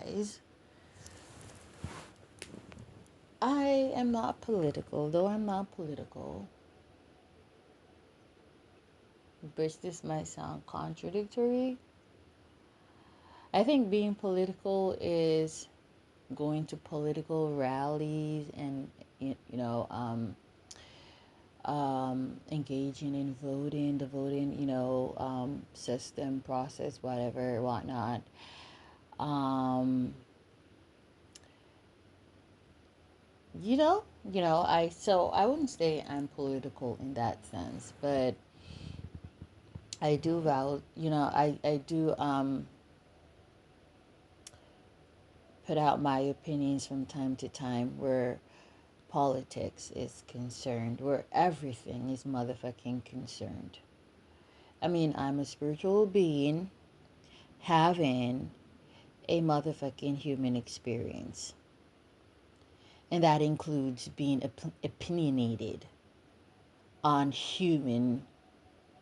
guys, I am not political, though I'm not political, but this might sound contradictory. I think being political is going to political rallies and engaging in voting, the voting, system process, whatever, whatnot. Um, I wouldn't say I'm political in that sense, but I do I do put out my opinions from time to time where politics is concerned, where everything is motherfucking concerned. I mean, I'm a spiritual being having a motherfucking human experience. And that includes being opinionated on human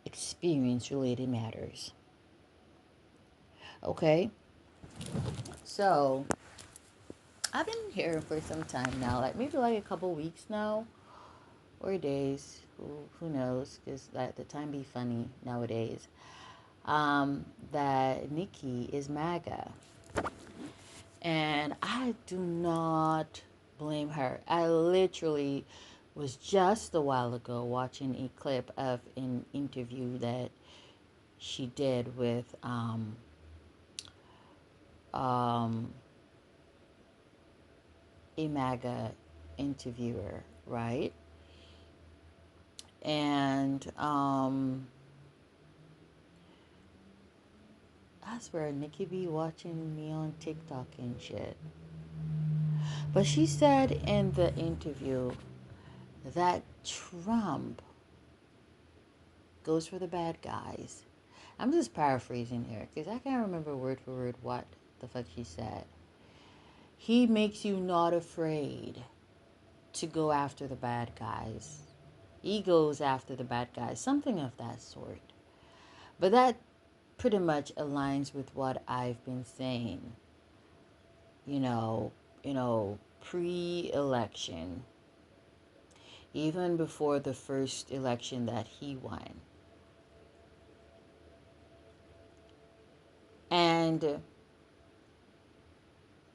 experience related matters. Okay? So, I've been here for some time now, like maybe like a couple weeks now, or days. Who knows? Because the time be funny nowadays. That Nicki is MAGA. And I do not blame her. I literally was just a while ago watching a clip of an interview that she did with um, a MAGA interviewer, right? And I swear Nicki be watching me on TikTok and shit. But she said in the interview that Trump goes for the bad guys. I'm just paraphrasing here because I can't remember word for word what the fuck she said. He makes you not afraid to go after the bad guys. He goes after the bad guys, something of that sort. But that pretty much aligns with what I've been saying. You know, pre-election, even before the first election that he won. And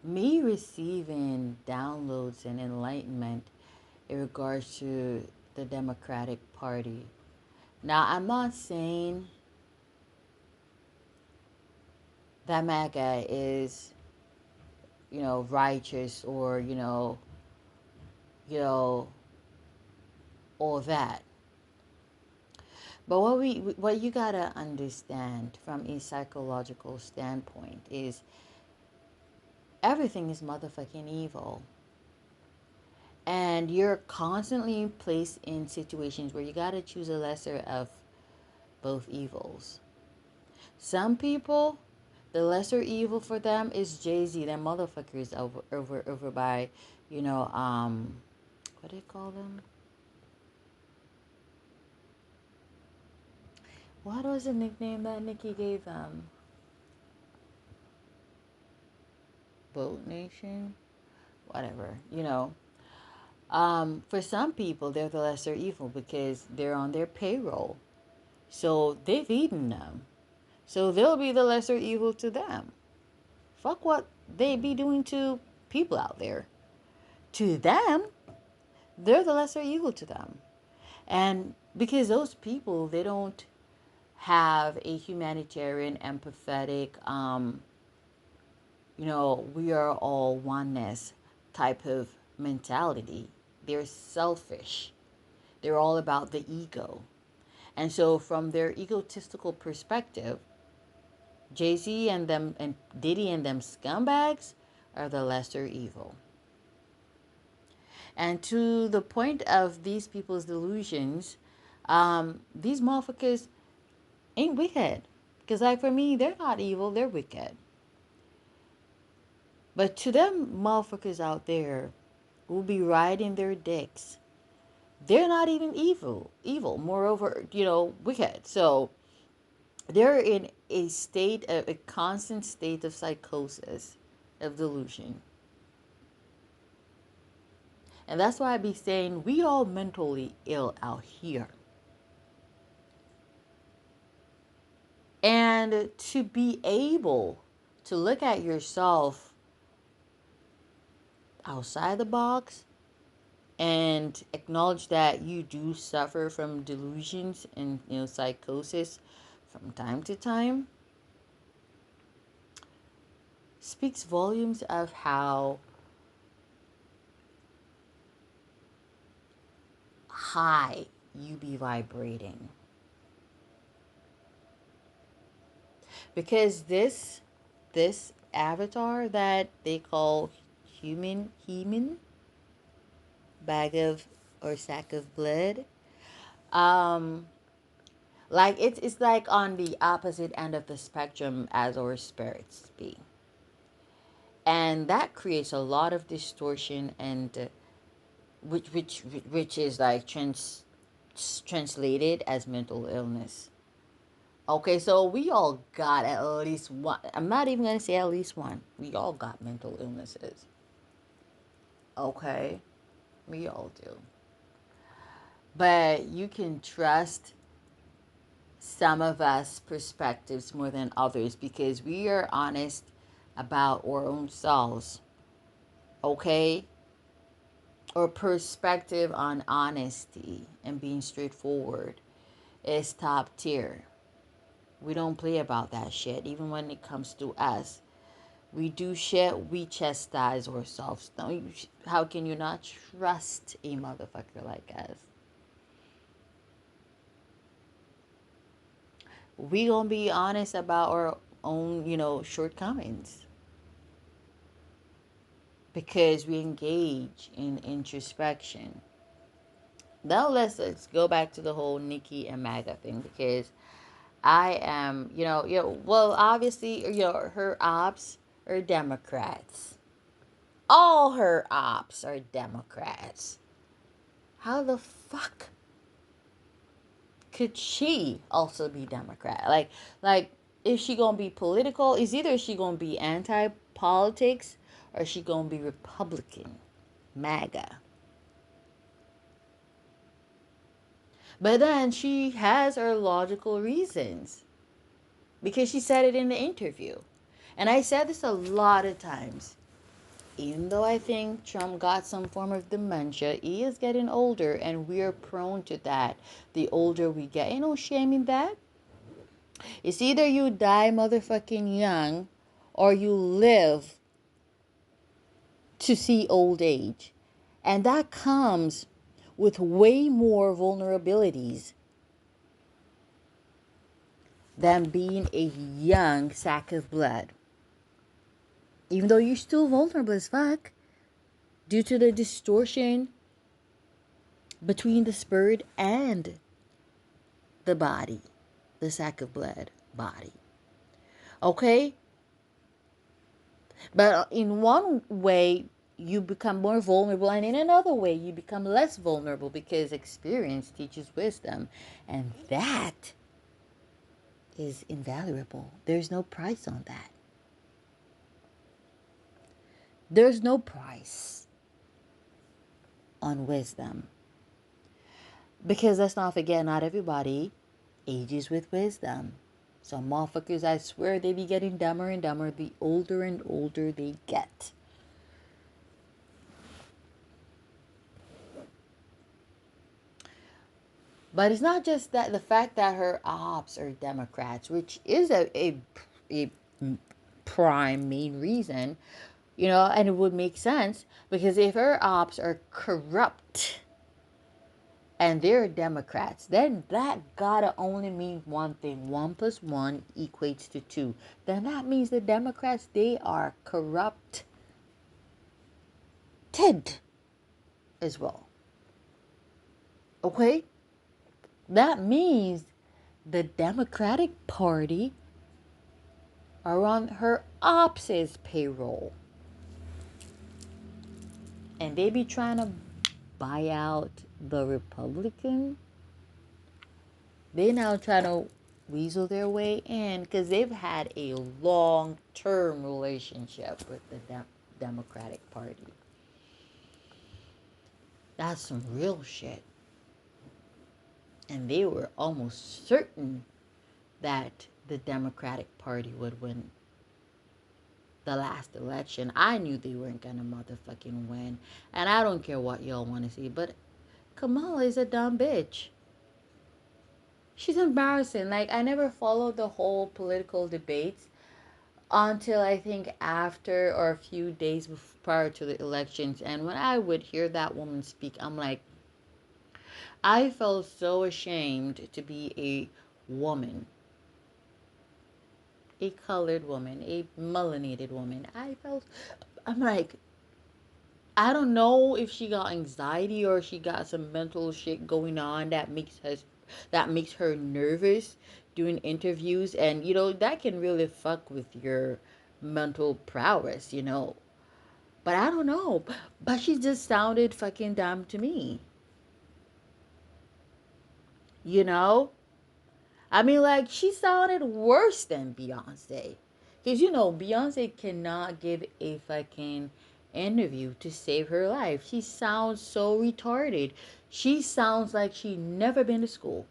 me receiving downloads and enlightenment in regards to the Democratic Party. Now, I'm not saying that MAGA is, righteous or, you know, all that. But what you gotta understand from a psychological standpoint is everything is motherfucking evil. And you're constantly placed in situations where you gotta choose a lesser of both evils. Some people, the lesser evil for them is Jay-Z. Them motherfuckers over by, what do you call them? What was the nickname that Nicki gave them? Boat Nation? Whatever, For some people, they're the lesser evil because they're on their payroll. So they're feeding them. So they'll be the lesser evil to them. Fuck what they be doing to people out there. To them, they're the lesser evil to them. And because those people, they don't have a humanitarian, empathetic, we are all oneness type of mentality. They're selfish. They're all about the ego. And so from their egotistical perspective, Jay-Z and them and Diddy and them scumbags are the lesser evil. And to the point of these people's delusions, these motherfuckers ain't wicked. Because like for me, they're not evil, they're wicked. But to them motherfuckers out there who be riding their dicks, they're not even evil. Moreover, wicked. So they're in a constant state of psychosis. of delusion. And that's why I be saying we all mentally ill out here. And to be able to look at yourself outside the box and acknowledge that you do suffer from delusions and psychosis from time to time speaks volumes of how high you be vibrating. Because this avatar that they call human bag of or sack of blood, um like it's like on the opposite end of the spectrum as our spirits be, and that creates a lot of distortion, and which is like translated as mental illness. Okay, so we all got at least one. I'm not even gonna say at least one. We all got mental illnesses. Okay, we all do. But you can trust some of us perspectives more than others because we are honest about our own selves. Okay, our perspective on honesty and being straightforward is top tier. We don't play about that shit even when it comes to us. We do shit, we chastise ourselves. How can you not trust a motherfucker like us? We gonna be honest about our own, shortcomings. Because we engage in introspection. Now let's go back to the whole Nicki and MAGA thing because I am, well, obviously, her ops are Democrats. All her ops are Democrats. How the fuck could she also be Democrat? Like, is she gonna be political? Is either she gonna be anti-politics or she gonna be Republican, MAGA? But then she has her logical reasons because she said it in the interview. And I said this a lot of times. Even though I think Trump got some form of dementia, he is getting older and we are prone to that. The older we get, ain't no shame in that. It's either you die motherfucking young or you live to see old age. And that comes with way more vulnerabilities than being a young sack of blood. Even though you're still vulnerable as fuck due to the distortion between the spirit and the body, the sack of blood body. Okay? But in one way, you become more vulnerable, and in another way, you become less vulnerable because experience teaches wisdom, and that is invaluable. There's no price on that. There's no price on wisdom. Because let's not forget, not everybody ages with wisdom. Some motherfuckers, I swear, they be getting dumber and dumber the older and older they get. But it's not just that the fact that her ops are Democrats, which is a prime main reason, and it would make sense because if her ops are corrupt and they're Democrats, then that gotta only mean one thing. 1 + 1 equates to 2. Then that means the Democrats, they are corrupted as well. Okay? That means the Democratic Party are on her ops' payroll. And they be trying to buy out the Republican. They now trying to weasel their way in because they've had a long-term relationship with the Democratic Party. That's some real shit. And they were almost certain that the Democratic Party would win the last election. I knew they weren't gonna motherfucking win. And I don't care what y'all want to see, but Kamala is a dumb bitch. She's embarrassing. Like, I never followed the whole political debates until I think after or a few days prior to the elections. And when I would hear that woman speak, I'm like, I felt so ashamed to be a woman, a colored woman, a melanated woman. I'm like, I don't know if she got anxiety or she got some mental shit going on that makes her nervous doing interviews, and that can really fuck with your mental prowess, But I don't know. But she just sounded fucking dumb to me. You know? I mean, like, she sounded worse than Beyonce. Because, Beyonce cannot give a fucking interview to save her life. She sounds so retarded. She sounds like she never been to school.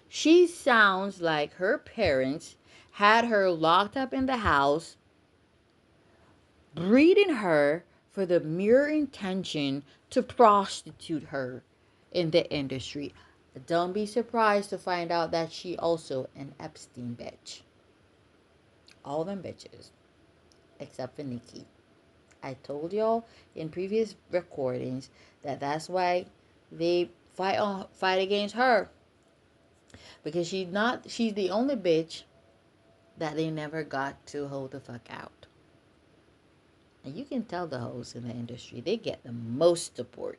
She sounds like her parents had her locked up in the house, breeding her for the mere intention to prostitute her in the industry. Don't be surprised to find out that she also an Epstein bitch. All them bitches, except for Nicki. I told y'all in previous recordings that that's why they fight against her, because she's the only bitch that they never got to hold the fuck out. And you can tell the hoes in the industry, they get the most support.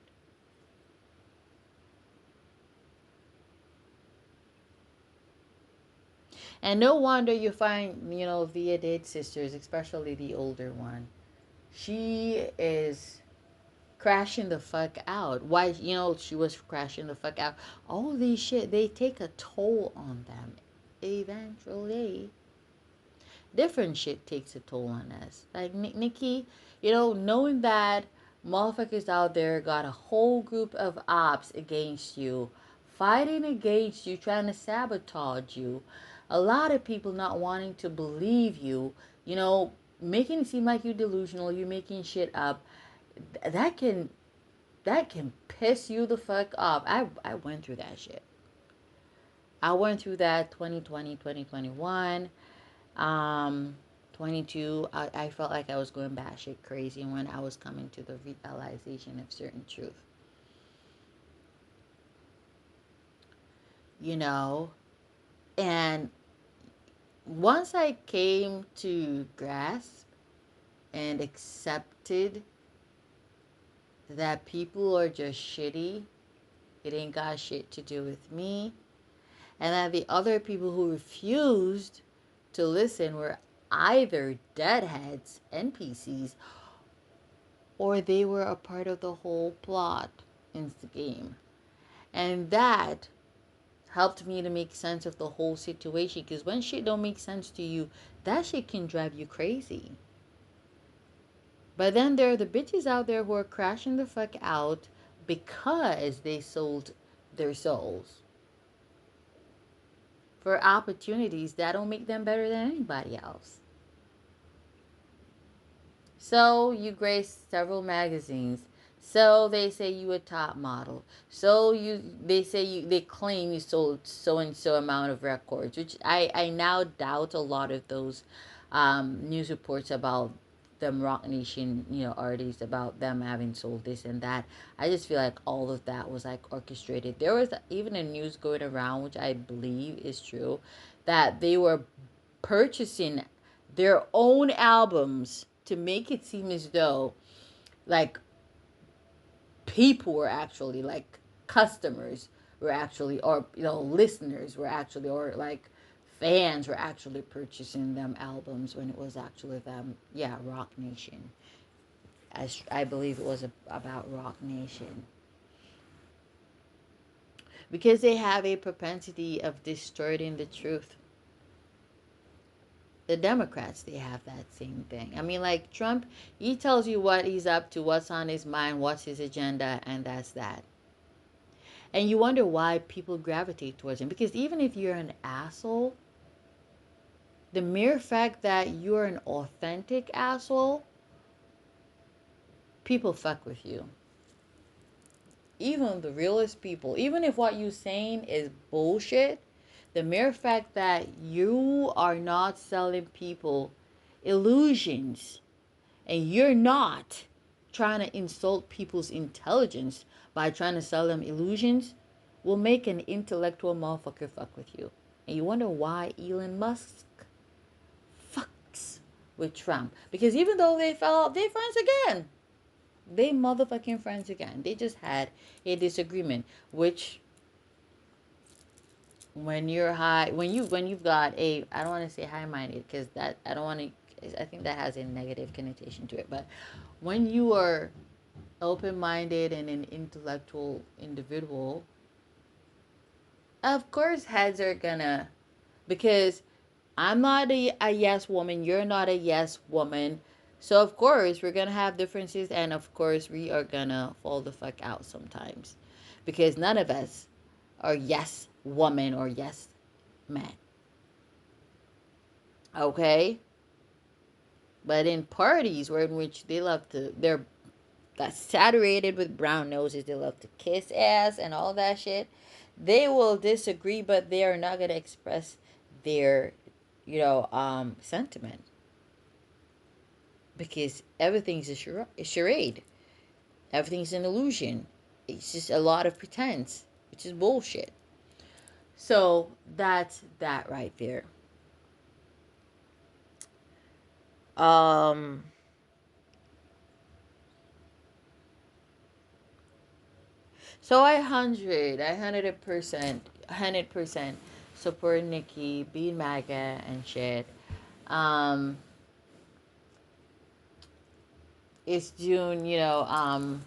And no wonder you find, Via Date sisters, especially the older one. She is crashing the fuck out. Why, she was crashing the fuck out. All these shit, they take a toll on them. Eventually. Different shit takes a toll on us. Like Nicki, knowing that motherfuckers out there got a whole group of ops against you, fighting against you, trying to sabotage you. A lot of people not wanting to believe you, making it seem like you're delusional, you're making shit up. That can piss you the fuck off. I went through that shit. I went through that 2020, 2021. 22, I felt like I was going batshit crazy when I was coming to the realization of certain truth. And once I came to grasp and accepted that people are just shitty, it ain't got shit to do with me, and that the other people who refused to listen were either deadheads, NPCs, or they were a part of the whole plot in the game. And that helped me to make sense of the whole situation, because when shit don't make sense to you, that shit can drive you crazy. But then there are the bitches out there who are crashing the fuck out because they sold their souls for opportunities that don't make them better than anybody else. So you graced several magazines. So they say you a top model. So they claim you sold so and so amount of records, which I now doubt a lot of those news reports about them Rock Nation, artists, about them having sold this and that. I just feel like all of that was like orchestrated. There was even a news going around, which I believe is true, that they were purchasing their own albums to make it seem as though like people were actually like customers were actually, or listeners were actually, or like fans were actually purchasing them albums, when it was actually them. Yeah, Rock Nation. I believe it was about Rock Nation. because they have a propensity of distorting the truth. The Democrats, they have that same thing. I mean, like Trump, he tells you what he's up to, what's on his mind, what's his agenda, and that's that. And you wonder why people gravitate towards him. Because even if you're an asshole, the mere fact that you're an authentic asshole, people fuck with you. Even the realest people, even if what you're saying is bullshit, the mere fact that you are not selling people illusions and you're not trying to insult people's intelligence by trying to sell them illusions will make an intellectual motherfucker fuck with you. And you wonder why Elon Musk fucks with Trump. Because even though they fell out, they're friends again. They motherfucking friends again. They just had a disagreement, which when you're high, when you've got a, I don't want to say high minded because that I don't want to, I think that has a negative connotation to it. But when you are open minded and an intellectual individual, of course heads are gonna, because I'm not a yes woman, you're not a yes woman. So of course we're gonna have differences, and of course we are gonna fall the fuck out sometimes. Because none of us are yes woman or yes man. Okay? But in parties where in which they love to, they're that's saturated with brown noses, they love to kiss ass and all that shit, they will disagree, but they are not gonna express their, sentiment. Because everything's a charade. Everything's an illusion. It's just a lot of pretense, which is bullshit. So that's that right there. Um, so I 100% support Nicki, being MAGA and shit. Um, it's June, well,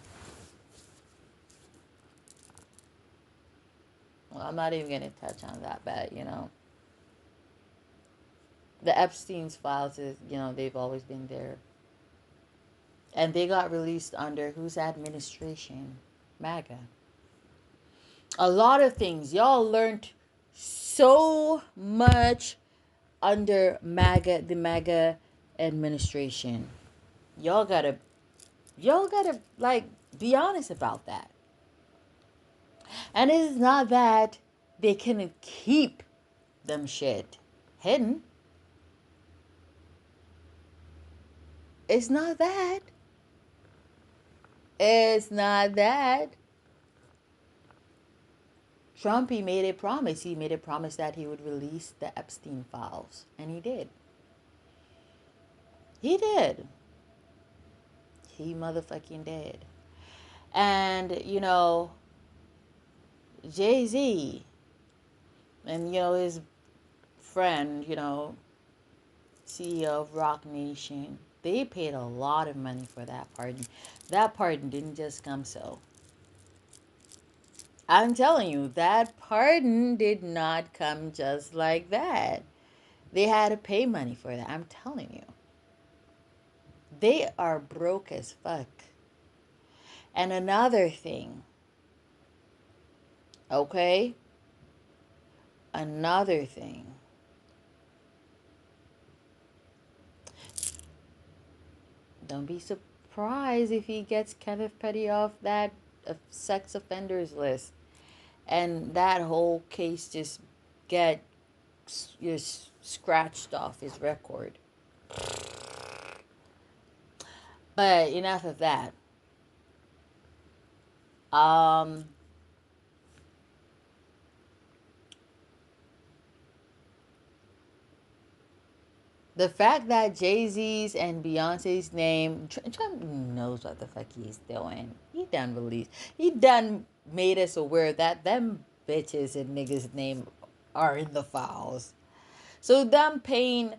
I'm not even gonna touch on that, but the Epstein's files is, they've always been there. And they got released under whose administration? MAGA. A lot of things. Y'all learned so much under MAGA, the MAGA administration. Y'all gotta, like, be honest about that. And it is not that they can keep them shit hidden. It's not that. It's not that. Trump, he made a promise. He made a promise that he would release the Epstein files. And he did. He did. He motherfucking did. And, Jay-Z and, his friend, CEO of Rock Nation, they paid a lot of money for that pardon. That pardon didn't just come so. I'm telling you, that pardon did not come just like that. They had to pay money for that. I'm telling you. They are broke as fuck. And another thing, okay? Another thing. Don't be surprised if he gets Kenneth Petty off that sex offenders list. And that whole case get just scratched off his record. But enough of that. Um, the fact that Jay-Z's and Beyonce's name, Trump knows what the fuck he's doing. He done made us aware that them bitches and niggas' name are in the files. So them paying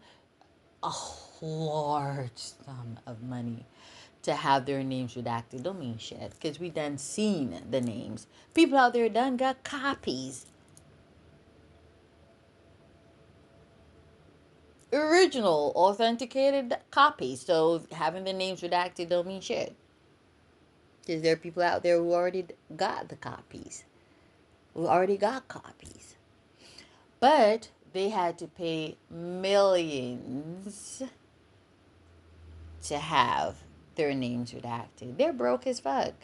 a large sum of money to have their names redacted don't mean shit. Because we done seen the names. People out there done got copies. Original, authenticated copies. So having the names redacted don't mean shit. Because there are people out there who already got the copies. Who already got copies. But they had to pay millions to have their names redacted. They're broke as fuck.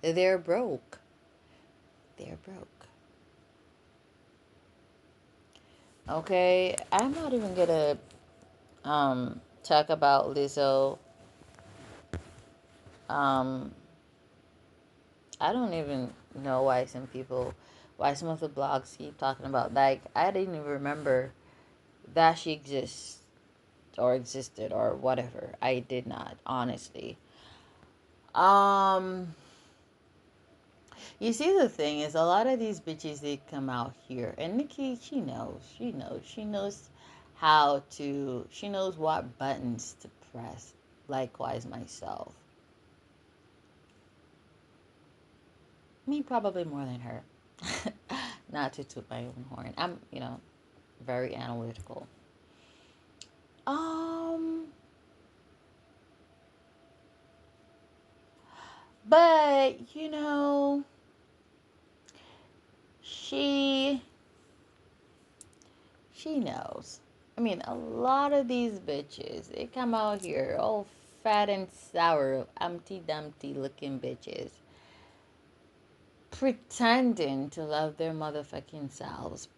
They're broke. They're broke. Okay, I'm not even gonna talk about Lizzo. Um, I don't even know why some of the blogs keep talking about. Like, I didn't even remember that she exists or existed or whatever. I did not, honestly. Um, you see, the thing is, a lot of these bitches, they come out here, and Nicki, she knows she knows what buttons to press. Likewise, myself. Me, probably more than her. Not to toot my own horn. I'm, very analytical. Um, but she she knows. I mean, a lot of these bitches, they come out here all fat and sour, Humpty Dumpty looking bitches, pretending to love their motherfucking selves,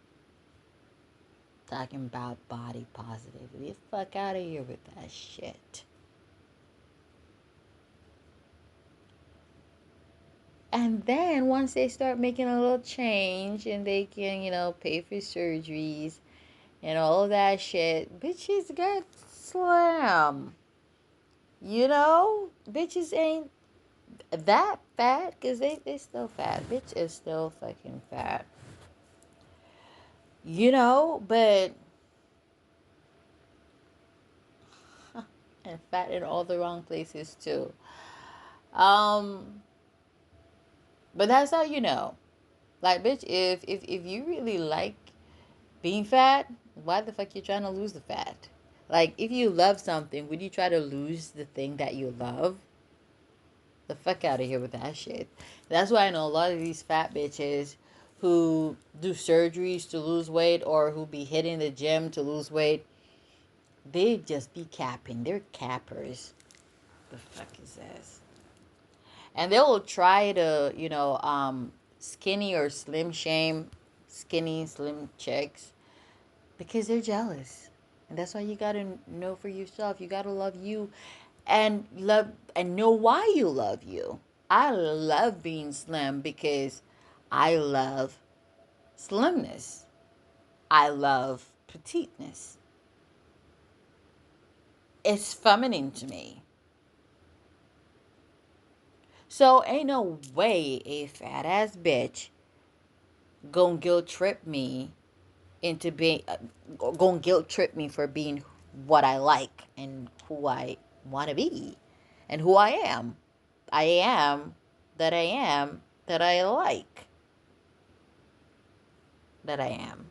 talking about body positivity. Fuck out of here with that shit. And then once they start making a little change and they can, pay for surgeries and all that shit, bitches get slam. Bitches ain't that fat because they still fat. Bitch is still fucking fat. But and fat in all the wrong places too. Um, but that's how you know. Like, bitch, if you really like being fat, why the fuck you trying to lose the fat? Like, if you love something, would you try to lose the thing that you love? The fuck out of here with that shit. That's why I know a lot of these fat bitches who do surgeries to lose weight or who be hitting the gym to lose weight, they just be capping. They're cappers. The fuck is this? And they will try to, skinny or slim shame skinny, slim chicks because they're jealous. And that's why you gotta know for yourself. You gotta love you and know why you love you. I love being slim because I love slimness. I love petiteness. It's feminine to me. So ain't no way a fat ass bitch gonna guilt trip me into being gonna guilt trip me for being what I like and who I want to be and who I am. I am that I am that I like that I am.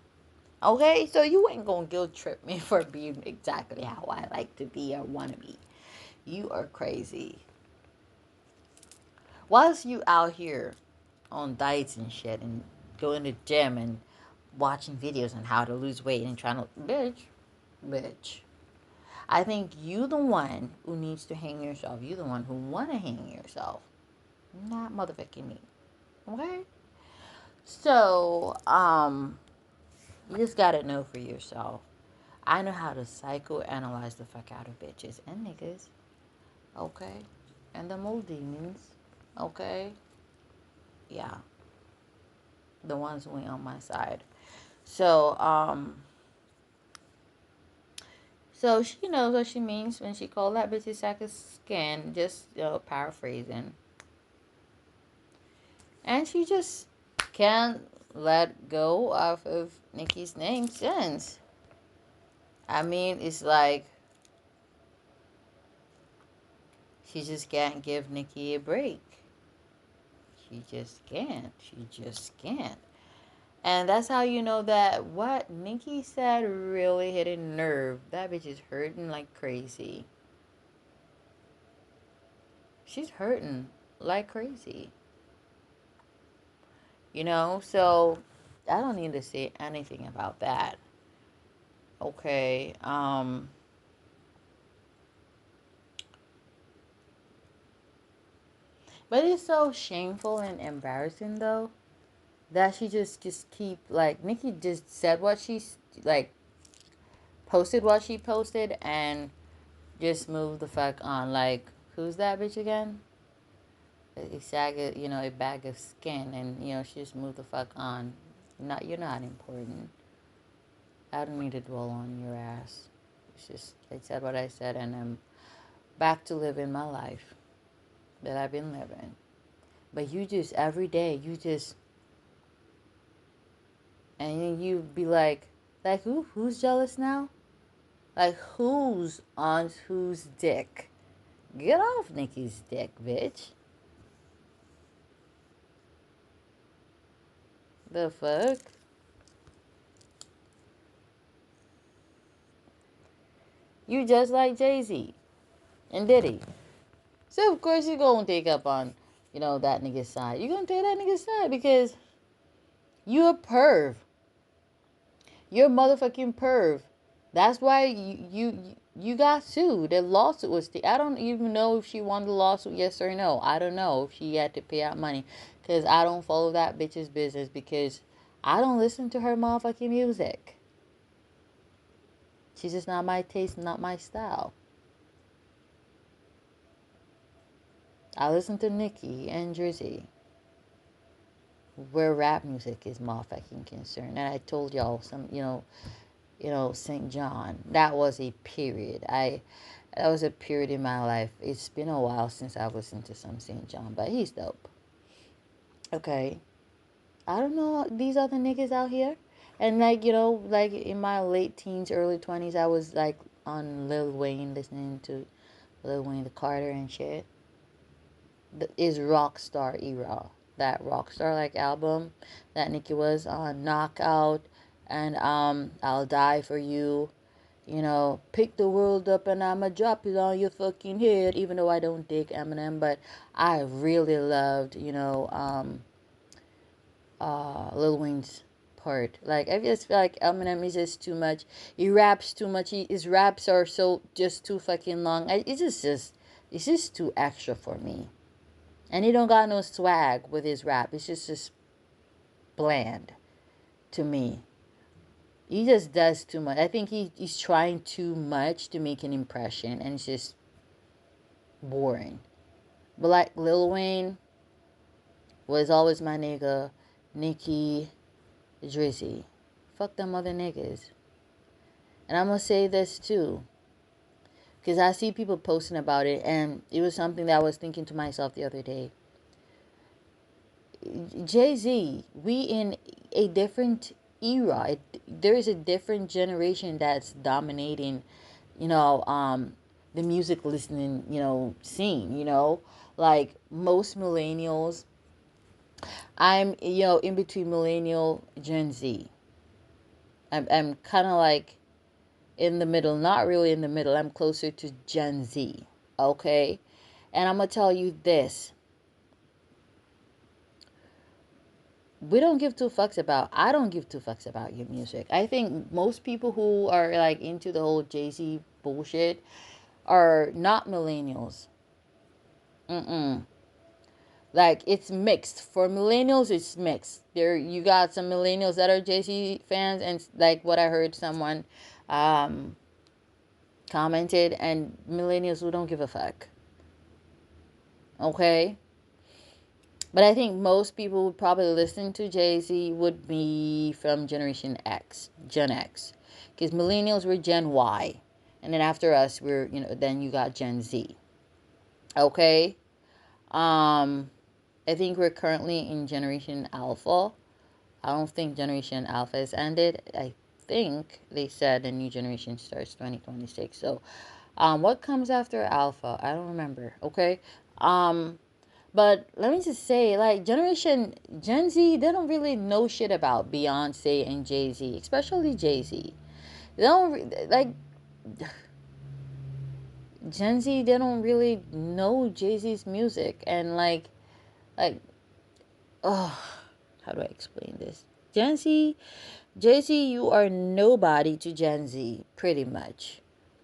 Okay, so you ain't gonna guilt trip me for being exactly how I like to be or want to be. You are crazy. Whilst you out here on diets and shit and going to the gym and watching videos on how to lose weight and trying to bitch. I think you the one who needs to hang yourself. You the one who wanna hang yourself. Not motherfucking me. Okay? So, you just gotta know for yourself. I know how to psychoanalyze the fuck out of bitches and niggas. Okay? And them old demons. Okay? Yeah. The ones who ain't on my side. So she knows what she means when she called that bitch a sack of skin. Just, paraphrasing. And she just can't let go off of Nicki's name since. I mean, it's like She just can't give Nicki a break. She just can't. She just can't. And that's how you know that what Nicki said really hit a nerve. That bitch is hurting like crazy. She's hurting like crazy. You know, so I don't need to say anything about that. Okay. But it's so shameful and embarrassing though that she just keep like Nicki just said what she's like posted what she posted and just moved the fuck on. Like, who's that bitch again? A sag, you know, a bag of skin, and you know she just moved the fuck on. Not you're not important. I don't need to dwell on your ass. It's just I said what I said, and I'm back to living my life that I've been living. But you just every day you just and then you be like who's jealous now? Like who's on whose dick? Get off Nicki's dick, bitch. The fuck? You just like Jay-Z and Diddy. So of course you're gonna take up on, you know, that nigga's side. You're gonna take that nigga's side because you a perv. You're a motherfucking perv. That's why you got sued. The lawsuit was I don't even know if she won the lawsuit, yes or no. I don't know if she had to pay out money. Cause I don't follow that bitch's business because I don't listen to her motherfucking music. She's just not my taste, not my style. I listen to Nicki and Drizzy, where rap music is motherfucking concerned. And I told y'all St. John. That was a period. That was a period in my life. It's been a while since I've listened to some St. John, but he's dope. Okay. I don't know these other niggas out here. And like, like in my late teens, early 20s, I was like on Lil Wayne, listening to Lil Wayne the Carter and shit. Is Rockstar era. That Rockstar like album that Nicki was on, Knockout, and I'll Die for You. Pick the world up and I'ma drop it on your fucking head. Even though I don't dig Eminem, but I really loved, Lil Wayne's part. Like I just feel like Eminem is just too much. He raps too much. His raps are so just too fucking long. It's just too extra for me. And he don't got no swag with his rap. It's just bland to me. He just does too much. I think he's trying too much to make an impression, and it's just boring. But like Lil Wayne was always my nigga, Nicki, Drizzy. Fuck them other niggas. And I'm gonna say this too, because I see people posting about it, and it was something that I was thinking to myself the other day. Jay-Z, we in a different era. There is a different generation that's dominating, the music listening, scene, like most millennials. I'm, in between millennial, Gen Z. I'm kind of like in the middle, not really in the middle. I'm closer to Gen Z, okay? And I'm going to tell you this. We don't give two fucks about, I don't give two fucks about your music. I think most people who are like into the whole Jay-Z bullshit are not millennials. Like it's mixed. For millennials, it's mixed. You got some millennials that are Jay-Z fans, and like what I heard someone um, commented, and millennials who don't give a fuck. Okay? But I think most people would probably listen to Jay-Z would be from Generation X, Gen X. Because millennials were Gen Y. And then after us, then you got Gen Z. Okay? I think we're currently in Generation Alpha. I don't think Generation Alpha has ended. I think they said the new generation starts 2026. So What comes after Alpha? I don't remember. Okay. Um, but let me just say, like, Generation Gen Z, they don't really know shit about Beyonce and Jay Z, especially Jay Z. They don't like Gen Z. They don't really know Jay Z's music, and like, oh, how do I explain this? Gen Z, Jay Z, you are nobody to Gen Z, pretty much.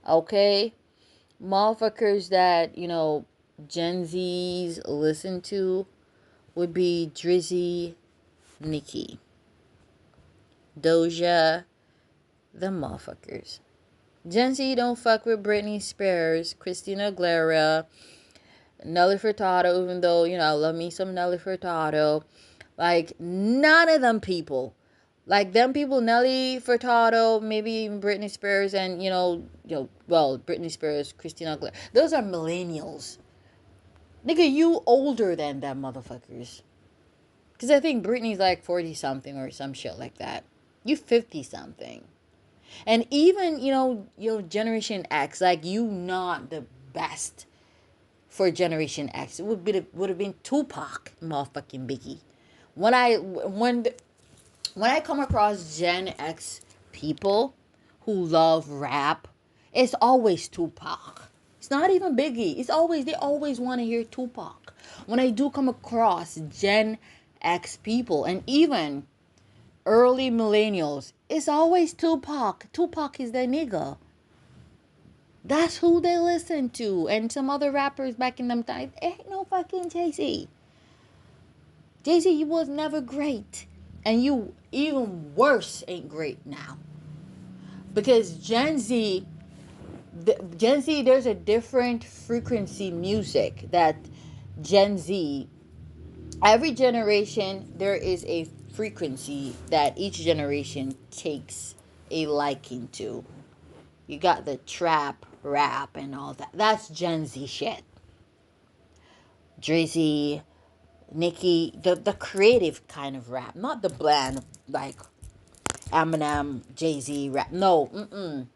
Okay, motherfuckers that Gen Z's listen to would be Drizzy, Nicki, Doja, the motherfuckers. Gen Z don't fuck with Britney Spears, Christina Aguilera, Nelly Furtado, even though, I love me some Nelly Furtado. Like, none of them people. Like, them people, Nelly Furtado, maybe even Britney Spears, and, well, Britney Spears, Christina Aguilera. Those are millennials. Nigga, you older than them motherfuckers. Because I think Britney's like 40 something or some shit like that. You 50 something. And even, Generation X, like, you not the best for Generation X. It would have been Tupac, motherfucking Biggie. When I come across Gen X people who love rap, it's always Tupac. It's not even Biggie. They always want to hear Tupac. When I do come across Gen X people and even early millennials, it's always Tupac. Tupac is their nigga. That's who they listen to. And some other rappers back in them times. Ain't no fucking Jay-Z. Jay-Z, you was never great. And you even worse ain't great now. Because Gen Z, there's a different frequency music that Gen Z, every generation, there is a frequency that each generation takes a liking to. You got the trap, rap, and all that. That's Gen Z shit. Drizzy, Nicki, the creative kind of rap, not the bland like Eminem, Jay Z rap. No,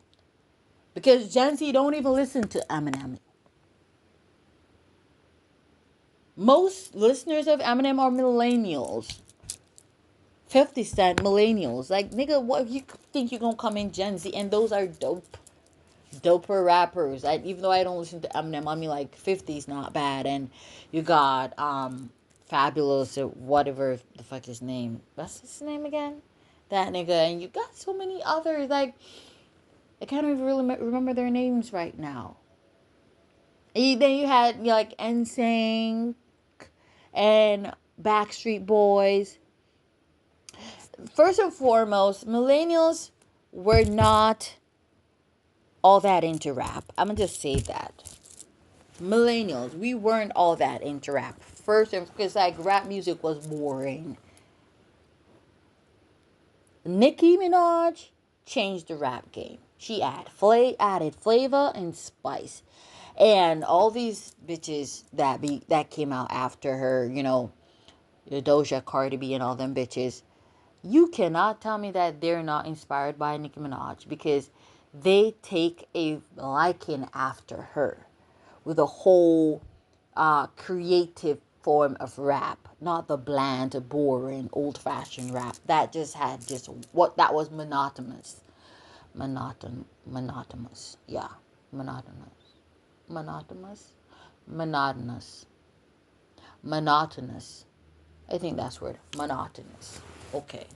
because Gen Z don't even listen to Eminem. Most listeners of Eminem are millennials. 50 Cent millennials. Like, nigga, what if you think you're gonna come in Gen Z? And those are doper rappers. Even though I don't listen to Eminem, I mean, like, 50's not bad. And you got Fabulous or whatever the fuck his name. What's his name again? That nigga. And you got so many others. Like, I can't even really remember their names right now. And then you had like NSYNC and Backstreet Boys. First and foremost, millennials were not all that into rap. I'm gonna just say that. Millennials, we weren't all that into rap. First, because like rap music was boring. Nicki Minaj changed the rap game. She added flavor and spice, and all these bitches that came out after her, Doja, Cardi B, and all them bitches. You cannot tell me that they're not inspired by Nicki Minaj because they take a liking after her with a whole creative form of rap, not the bland, boring, old-fashioned rap that just had just what that was monotonous, monotonous, yeah, monotonous, monotonous, monotonous, monotonous. I think that's word monotonous. Okay,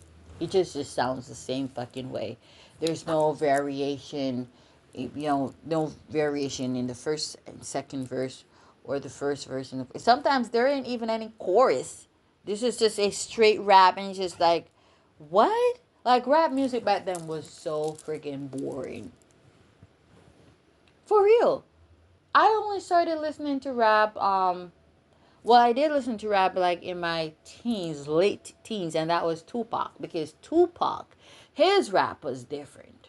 it just sounds the same fucking way. There's no variation, no variation in the first and second verse or the first verse. Sometimes there ain't even any chorus. This is just a straight rap, and it's just like, what? Like rap music back then was so freaking boring. For real. I only started listening to rap. Well, I did listen to rap like in my teens, late teens, and that was Tupac because Tupac, his rap was different.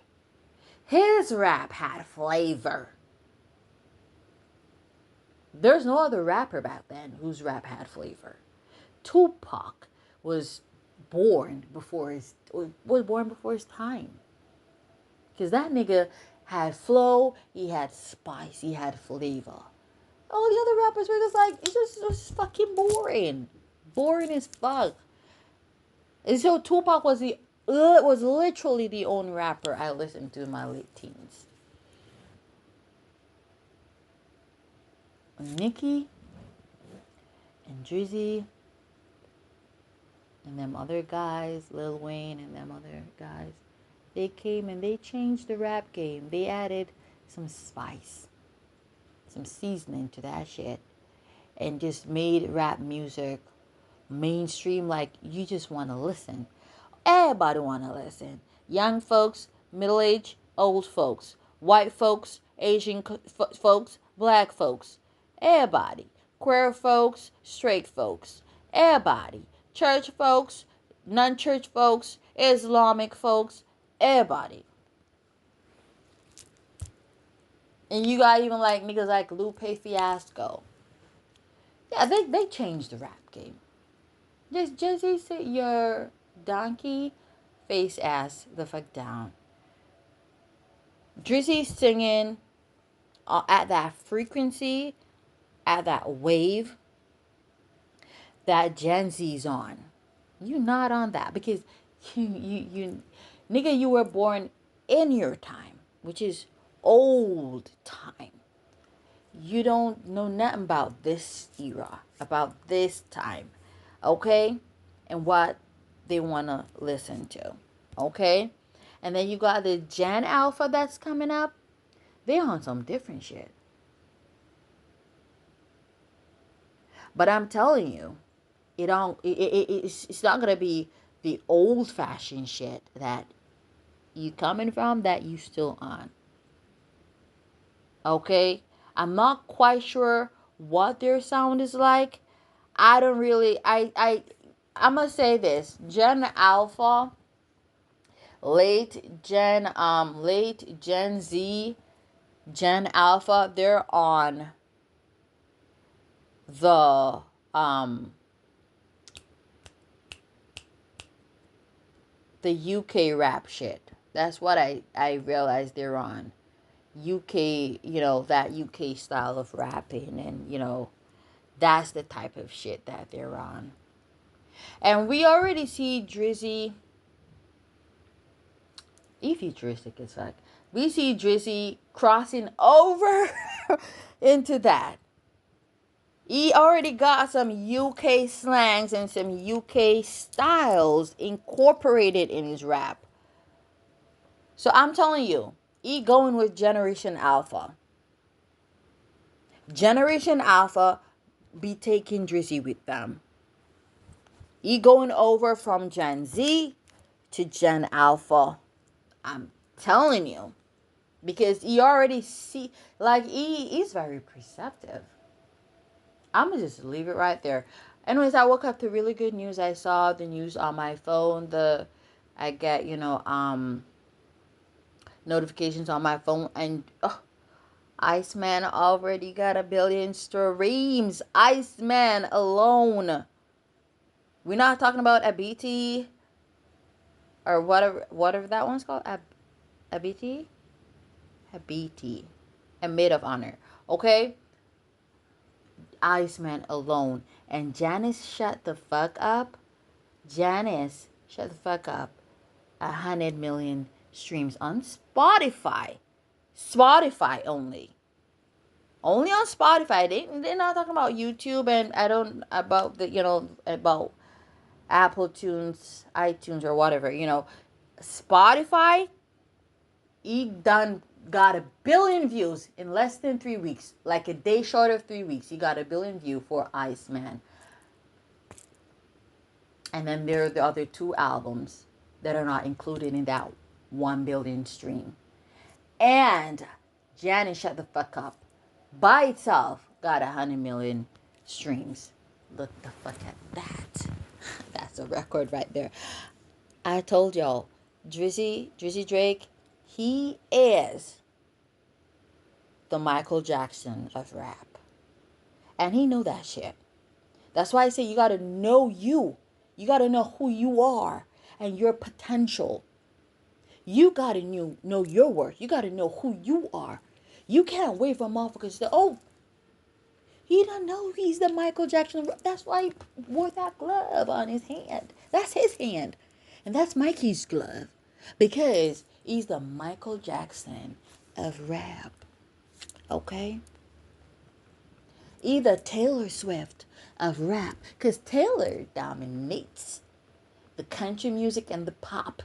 His rap had flavor. There's no other rapper back then whose rap had flavor. Tupac was was born before his time. Because that nigga had flow, he had spice, he had flavor. All the other rappers were just like, it's just fucking boring. Boring as fuck. And so Tupac was literally the only rapper I listened to in my late teens. Nicki and Drizzy and them other guys, Lil Wayne and them other guys, they came and they changed the rap game. They added some spice, some seasoning to that shit, and just made rap music mainstream. Like, you just want to listen. Everybody want to listen. Young folks, middle-aged, old folks, white folks, Asian folks, black folks, everybody. Queer folks, straight folks, everybody. Church folks, non-church folks, Islamic folks, everybody. And you got even like niggas like Lupe Fiasco. Yeah, they changed the rap game. Just sit your donkey face ass the fuck down. Drizzy singing at that frequency, at that wave that Gen Z's on. You not on that because you nigga, you were born in your time, which is old time. You don't know nothing about this era, about this time, okay? And what they want to listen to, okay? And then you got the Gen Alpha that's coming up. They on some different shit. But I'm telling you, it's not going to be the old-fashioned shit that you coming from that you still on. Okay? I'm not quite sure what their sound is like. I don't really I'm gonna say this. Gen Alpha, late Gen Z, Gen Alpha, they're on the UK rap shit. That's what I realized they're on. UK, that UK style of rapping, and that's the type of shit that they're on. And we already see Drizzy, he futuristic as fuck. We see Drizzy crossing over into that. He already got some UK slangs and some UK styles incorporated in his rap. So I'm telling you, he going with Generation Alpha. Generation Alpha be taking Drizzy with them. He going over from Gen Z to Gen Alpha. I'm telling you. Because he already see, like, he's very perceptive. I'm going to just leave it right there. Anyways, I woke up to really good news. I saw the news on my phone. I get, notifications on my phone. And Iceman already got 1 billion streams. Iceman alone. We're not talking about a BT or whatever that one's called. A BT? A BT. A maid of honor. Okay? Iceman alone. And Janice shut the fuck up. Janice shut the fuck up. 100 million streams on Spotify. Spotify only. Only on Spotify. They're not talking about YouTube, and I don't about about Apple Tunes, iTunes, or whatever. Spotify. He done got 1 billion views in less than 3 weeks. Like a day short of 3 weeks, he got 1 billion views for Iceman. And then there are the other 2 albums that are not included in that 1 billion stream. And Janet Shut the Fuck Up by itself got 100 million streams. Look the fuck at that. That's a record right there. I told y'all, Drizzy Drake, he is the Michael Jackson of rap. And he know that shit. That's why I say you got to know you. You got to know who you are and your potential. You gotta know your worth. You gotta know who you are. You can't wait for motherfuckers to say, oh, he don't know he's the Michael Jackson. That's why he wore that glove on his hand. That's his hand. And that's Mikey's glove. Because he's the Michael Jackson of rap. Okay? Either Taylor Swift of rap. Because Taylor dominates the country music and the pop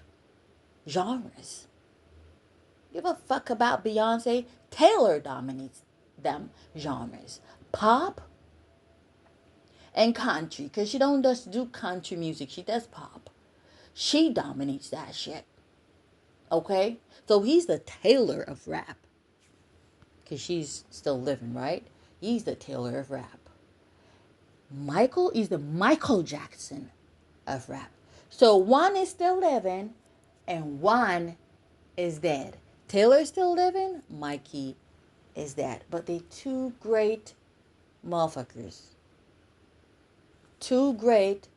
genres. Give a fuck about Beyonce. Taylor dominates them genres. Pop and country, because she don't just do country music, she does pop. She dominates that shit. Okay? So he's the Taylor of rap. Because she's still living, right? He's the Taylor of rap. Michael is the Michael Jackson of rap. So one is still living and one is dead. Taylor's still living, Mikey is dead. But they two great motherfuckers. Two great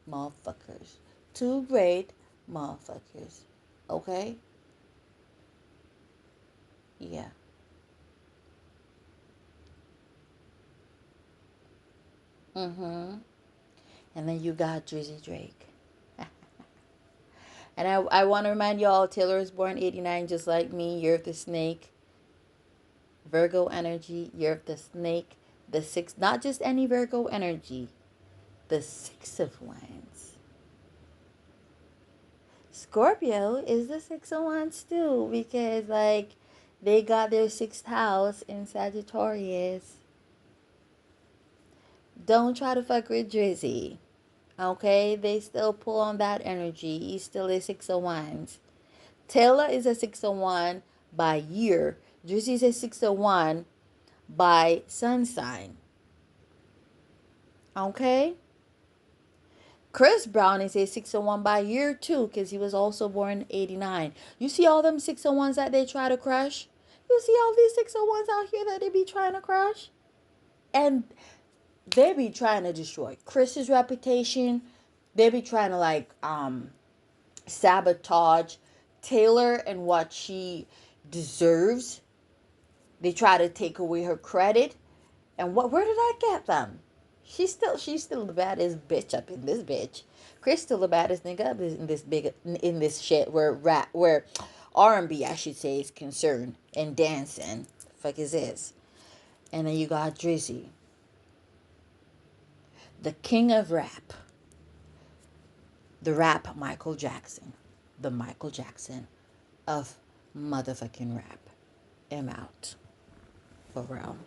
motherfuckers. Two great motherfuckers. Okay? Yeah. Mm-hmm. And then you got Drizzy Drake. And I want to remind y'all, Taylor was born 89 just like me. Year of the snake. Virgo energy. Year of the snake. The six, not just any Virgo energy. The Six of Wands. Scorpio is the Six of Wands too, because like they got their sixth house in Sagittarius. Don't try to fuck with Drizzy. Okay? They still pull on that energy. He's still a Six of Wands. Taylor is a 601 by year. Drizzy is a 601 by sun sign. Okay? Chris Brown is a 601 by year too, because he was also born in 89. You see all them 601s that they try to crush? You see all these 601s out here that they be trying to crush? And they be trying to destroy Chris's reputation. They be trying to sabotage Taylor and what she deserves. They try to take away her credit. And where did I get them? She's still the baddest bitch up in this bitch. Chris still the baddest nigga up in this shit where R&B I should say is concerned and dancing. Fuck is this? And then you got Drizzy, the king of rap, the rap Michael Jackson, the Michael Jackson of motherfucking rap. I'm out for real.